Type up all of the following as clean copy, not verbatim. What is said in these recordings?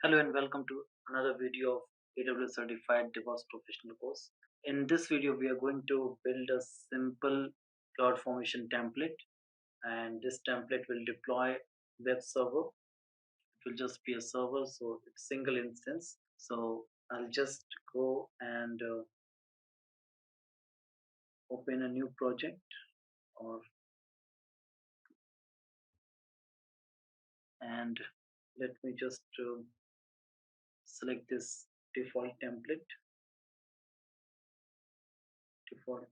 Hello and welcome to another video of AWS Certified DevOps Professional course. In this video, we are going to build a simple CloudFormation template, and this template will deploy web server. It will just be a server, so it's single instance. So I'll just go and open a new project, or and let me just select this default template. Default.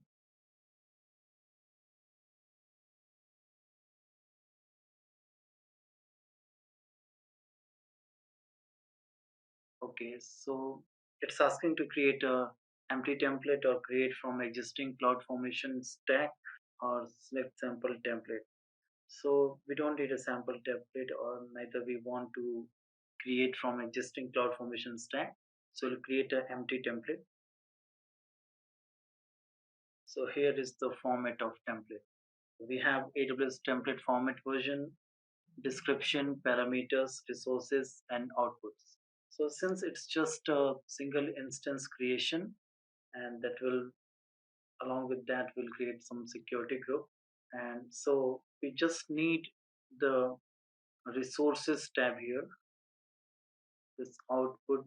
Okay, so it's asking to create a empty template or create from existing cloud formation stack or select sample template. So we don't need a sample template, or neither we want to create from existing cloud formation stack. So we'll create an empty template. So here is the format of template. We have AWS template format version, description, parameters, resources, and outputs. So since it's just a single instance creation, and that will, along with that, will create some security group. And so we just need the resources tab here. This output,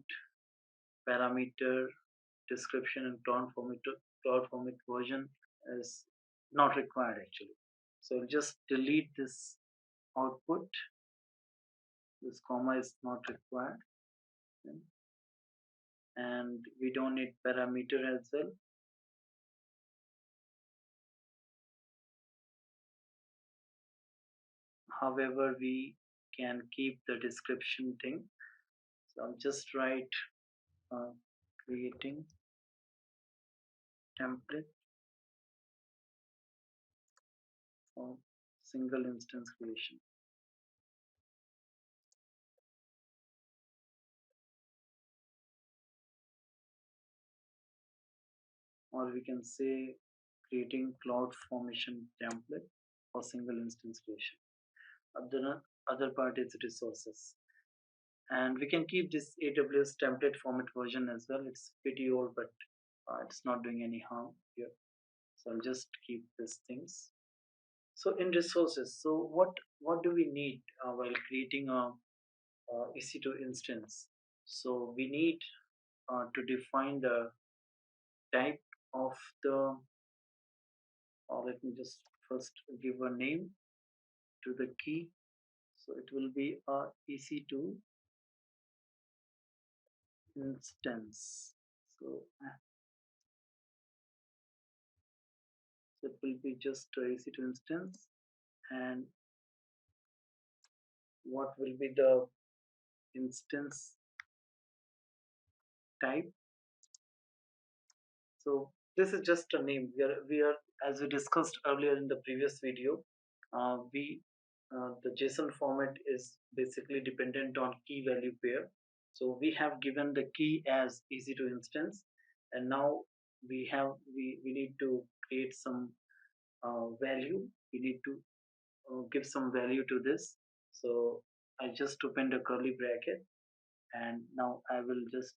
parameter, description, and cloud format version is not required actually. So just delete this output. This comma is not required, and we don't need parameter as well. However, we can keep the description thing. So I'll just write uh, creating template for single instance creation, or we can say creating cloud formation template for single instance creation. Other part is resources, and we can keep this AWS template format version as well. It's pretty old, but it's not doing any harm here. So I'll just keep these things. So in resources, so what do we need while creating a EC2 instance? So we need to define the type of the, or let me just first give a name to the key. So it will be a EC2 instance. So, so it will be just a EC2 instance, and what will be the instance type. So this is just a name. We are as we discussed earlier in the previous video. We The JSON format is basically dependent on key value pair. So we have given the key as EC2 instance, and now we need to create some value. We need to give some value to this. So I just opened a curly bracket, and now I will just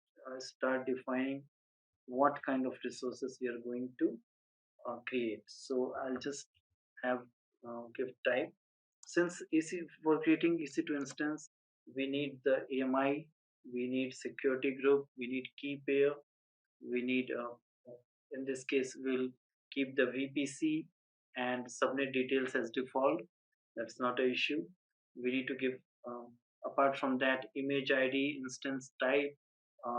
start defining what kind of resources we are going to create. So I'll just have give type. Since EC for creating EC2 instance, we need the AMI, we need security group, we need key pair, we need in this case we'll keep the VPC and subnet details as default. That's not an issue. We need to give apart from that image ID, instance type,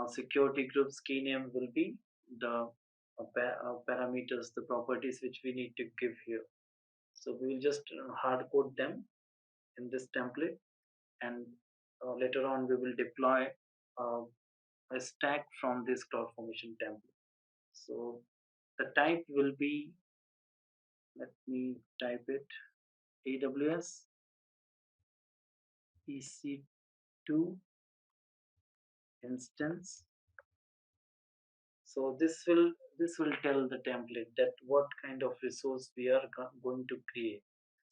security groups key name will be the parameters, the properties which we need to give here. So we will just hard code them in this template, and later on we will deploy uh, a stack from this CloudFormation template. So the type will be, let me type it, AWS EC2 instance. So this will tell the template that what kind of resource we are going to create.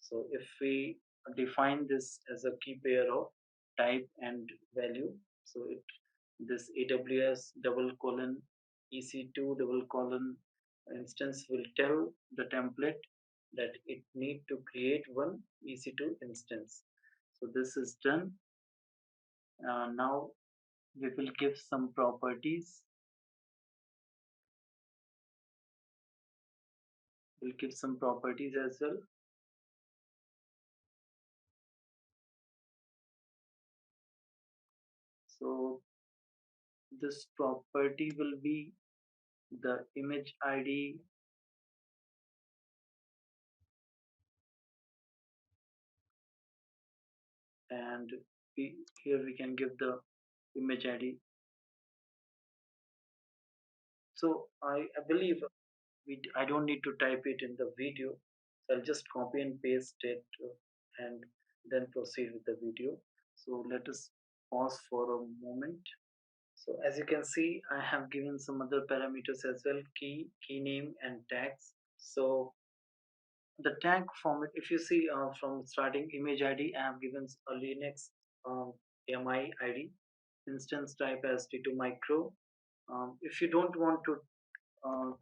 So if we define this as a key pair of type and value, So it this AWS double colon EC2 double colon instance will tell the template that it need to create one EC2 instance. So this is done. Now we will give some properties. We'll give some properties as well. So this property will be the image ID, and here we can give the image ID. So I believe I don't need to type it in the video. So I'll just copy and paste it and then proceed with the video. So let us pause for a moment. So as you can see, I have given some other parameters as well, key name and tags. So the tag format, if you see from starting image ID, I have given a Linux mi ID, instance type as T2 micro. If you don't want to uh,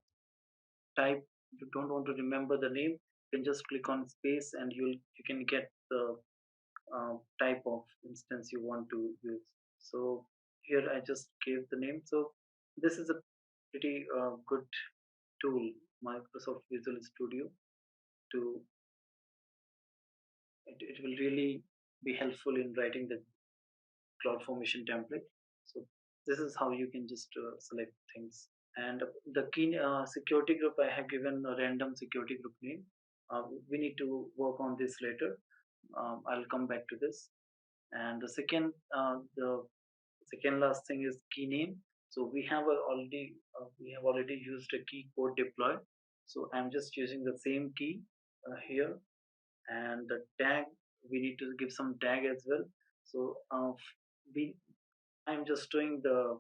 type, you don't want to remember the name, you can just click on space and you can get the type of instance you want to use. So here I just gave the name. So this is a pretty good tool, Microsoft Visual Studio. To it will really be helpful in writing the cloud formation template. So this is how you can just select things. And the key security group, I have given a random security group name. We need to work on this later. I'll come back to this. And the second last thing is key name. So we have already used a key code deploy. So I'm just using the same key here. And the tag, we need to give some tag as well. So we I'm just doing the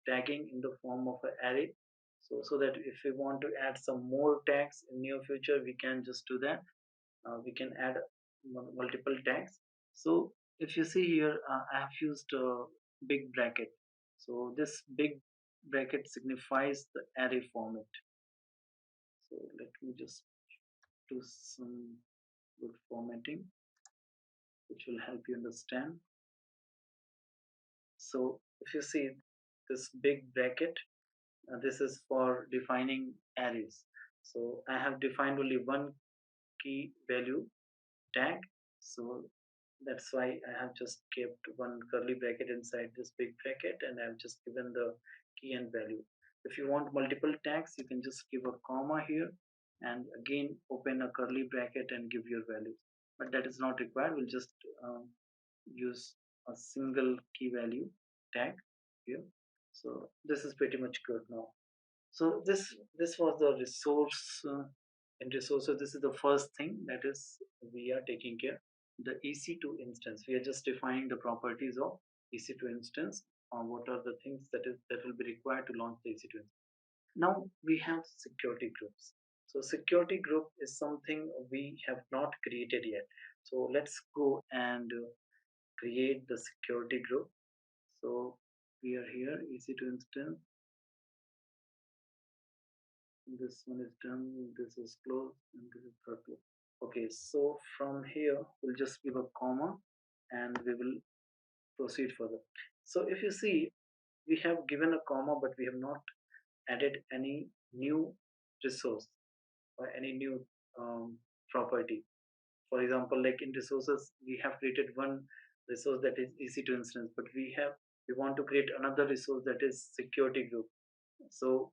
tagging in the form of an array. So that if we want to add some more tags in near future, we can just do that. We can add multiple tags. So if you see here, I have used a big bracket. So this big bracket signifies the array format. So let me just do some good formatting, which will help you understand. So if you see this big bracket, this is for defining arrays. So I have defined only one key value tag. So that's why I have just kept one curly bracket inside this big bracket, and I've just given the key and value. If you want multiple tags, you can just give a comma here and again open a curly bracket and give your values. But that is not required. We'll just use a single key value tag here. So this is pretty much good now. So this was the resource and resources. This is the first thing that is we are taking care. The EC2 instance, we are just defining the properties of EC2 instance, what are the things that will be required to launch the EC2 instance. Now we have security groups. So security group is something we have not created yet. So let's go and create the security group. So we are here, EC2 instance. This one is done, this is closed, and this is closed. Okay, so from here we'll just give a comma and we will proceed further. So if you see, we have given a comma but we have not added any new resource or any new property. For example, like in resources, we have created one resource that is EC2 instance, but we want to create another resource that is security group. So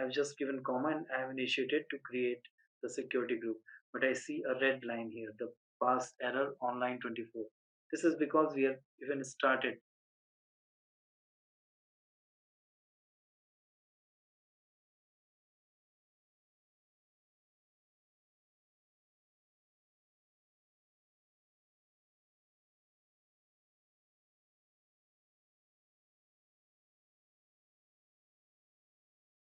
I've just given comma and I have initiated to create the security group. But I see a red line here, the pass error online 24. This is because we have even started